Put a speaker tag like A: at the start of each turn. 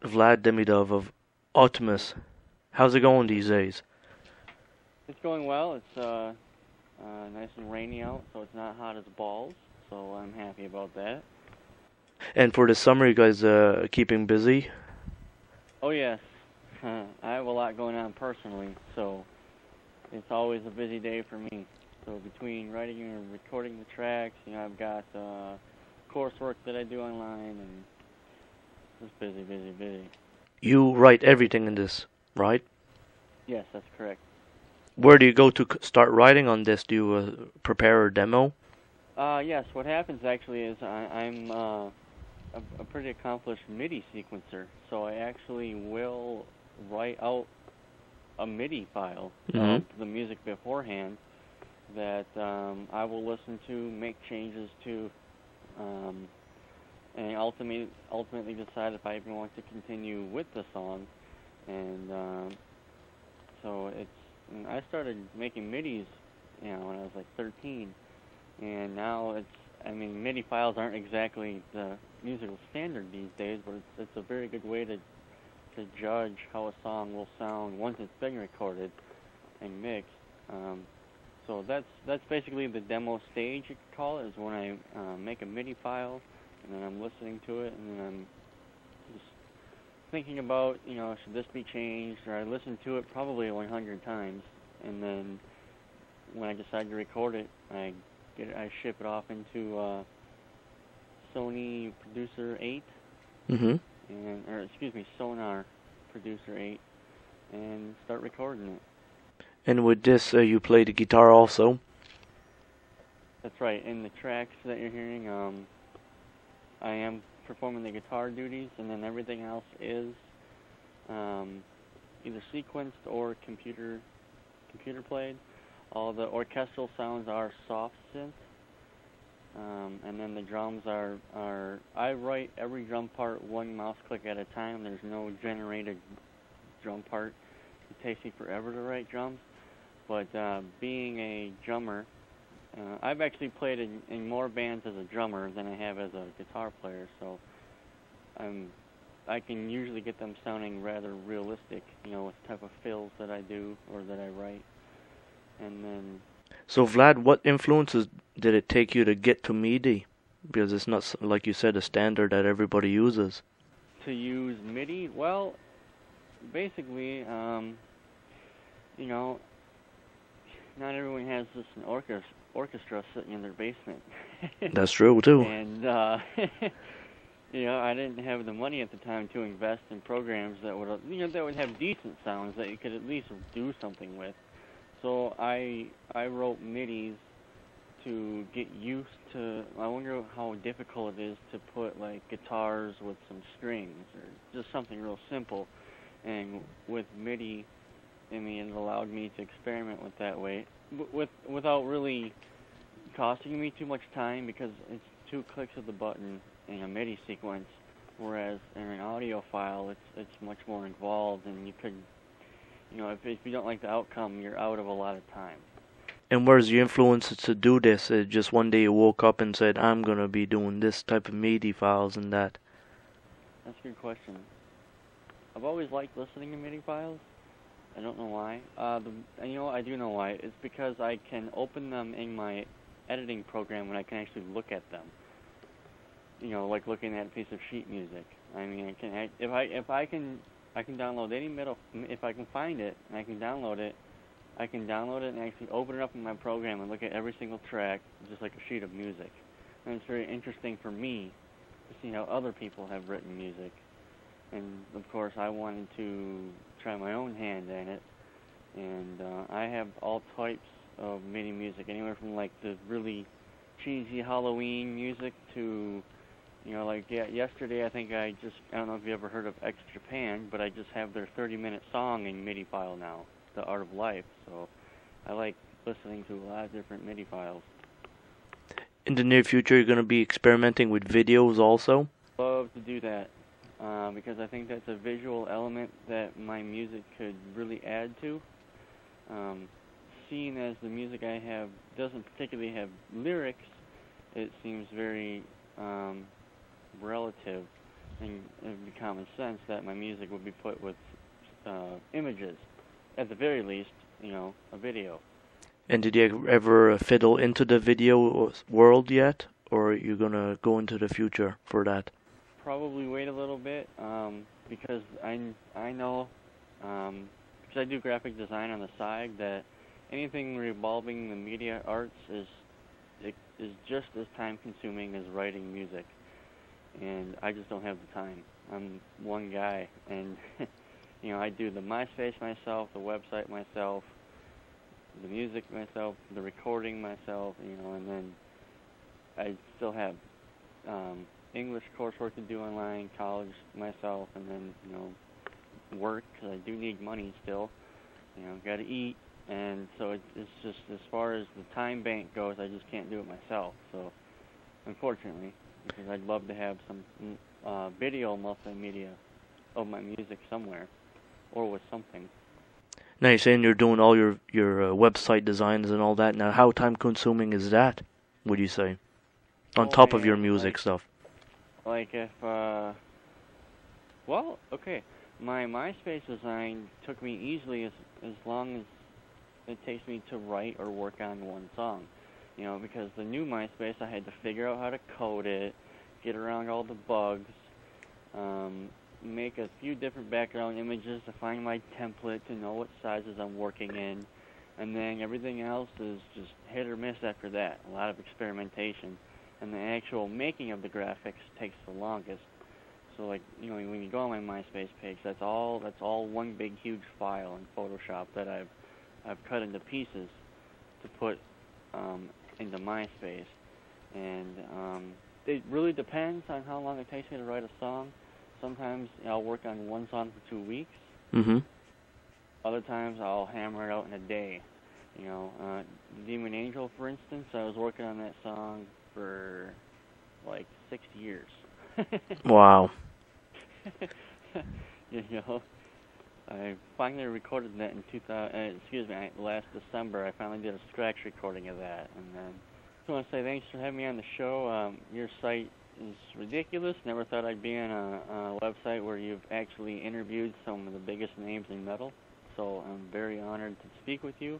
A: Vlad Demidov of Autumnis. How's it going these days?
B: It's going well. It's nice and rainy out, so it's not hot as balls. So I'm happy about that.
A: And for the summer, you guys keeping busy?
B: Oh yes, I have a lot going on personally, so it's always a busy day for me. So between writing and recording the tracks, I've got coursework that I do online, and just busy, busy, busy.
A: You write everything in this, right?
B: Yes, that's correct.
A: Where do you go to start writing on this? Do you prepare a demo?
B: Yes. What happens actually is I'm a pretty accomplished MIDI sequencer, so I actually will write out a MIDI file of the music beforehand that I will listen to, make changes to, and ultimately decide if I even want to continue with the song. And so I started making MIDIs, when I was like 13, and now MIDI files aren't exactly the musical standard these days, but it's a very good way to judge how a song will sound once it's been recorded and mixed. So that's basically the demo stage, you could call it, is when I make a MIDI file, and then I'm listening to it, and then I'm just thinking about, should this be changed, or I listen to it probably 100 times, and then when I decide to record it, I ship it off into Sony Producer 8, or excuse me, Sonar Producer 8, and start recording it.
A: And with this, you play the guitar also?
B: That's right. In the tracks that you're hearing, I am performing the guitar duties, and then everything else is either sequenced or computer played. All the orchestral sounds are soft synth, and then the drums are I write every drum part one mouse click at a time. There's no generated drum part. It takes me forever to write drums, but being a drummer, I've actually played in more bands as a drummer than I have as a guitar player, so I can usually get them sounding rather realistic, with the type of fills that I do or that I write. And then,
A: so Vlad, what influences did it take you to get to MIDI? Because it's not, like you said, a standard that everybody uses.
B: To use MIDI, well, basically, not everyone has just an orchestra sitting in their basement.
A: That's true too.
B: And I didn't have the money at the time to invest in programs that would have decent sounds that you could at least do something with. So I wrote MIDIs to get used to. I wonder how difficult it is to put like guitars with some strings or just something real simple. And with MIDI, it allowed me to experiment with that way, without really costing me too much time, because it's 2 clicks of the button in a MIDI sequence, whereas in an audio file, it's much more involved, and you could, if you don't like the outcome, you're out of a lot of time.
A: And where's the influence to do this? Just one day you woke up and said, I'm gonna be doing this type of MIDI files and that.
B: That's a good question. I've always liked listening to MIDI files. I don't know why. I do know why. It's because I can open them in my editing program when I can actually look at them. Like looking at a piece of sheet music. If I can download any middle. If I can find it and I can download it, and actually open it up in my program and look at every single track, just like a sheet of music. And it's very interesting for me to see how other people have written music. And of course, I wanted to try my own hand at it. And I have all types of MIDI music, anywhere from like the really cheesy Halloween music to, yesterday I don't know if you ever heard of X Japan, but I just have their 30-minute song in MIDI file now, The Art of Life. So I like listening to a lot of different MIDI files.
A: In the near future, you're gonna be experimenting with videos also?
B: Love to do that. Because I think that's a visual element that my music could really add to. Seeing as the music I have doesn't particularly have lyrics, it seems very relative and it would be common sense that my music would be put with images, at the very least, a video.
A: And did you ever fiddle into the video world yet, or are you gonna go into the future for that?
B: Probably wait a little bit, because I know, because I do graphic design on the side, that anything revolving the media arts is just as time consuming as writing music, and I just don't have the time. I'm one guy, and I do the MySpace myself, the website myself, the music myself, the recording myself, and then I still have English coursework to do online, college myself, and then work, because I do need money still. Got to eat, and so it's just, as far as the time bank goes, I just can't do it myself. So unfortunately, because I'd love to have some video multimedia of my music somewhere, or with something.
A: Now you're saying you're doing all your website designs and all that. Now, how time consuming is that, would you say? On top of your music stuff.
B: Like if, well, okay, my MySpace design took me easily as long as it takes me to write or work on one song. Because the new MySpace, I had to figure out how to code it, get around all the bugs, make a few different background images to find my template, to know what sizes I'm working in, and then everything else is just hit or miss after that. A lot of experimentation, and the actual making of the graphics takes the longest. So, like, when you go on my MySpace page, that's all one big huge file in Photoshop that I've cut into pieces to put into MySpace, and it really depends on how long it takes me to write a song. Sometimes I'll work on one song for 2 weeks.
A: Mm-hmm.
B: Other times I'll hammer it out in a day. Demon Angel, for instance, I was working on that song for like 6 years.
A: Wow.
B: I finally recorded that in last December. I finally did a scratch recording of that, and then I just want to say thanks for having me on the show. Your site is ridiculous. Never thought I'd be on a website where you've actually interviewed some of the biggest names in metal. So I'm very honored to speak with you.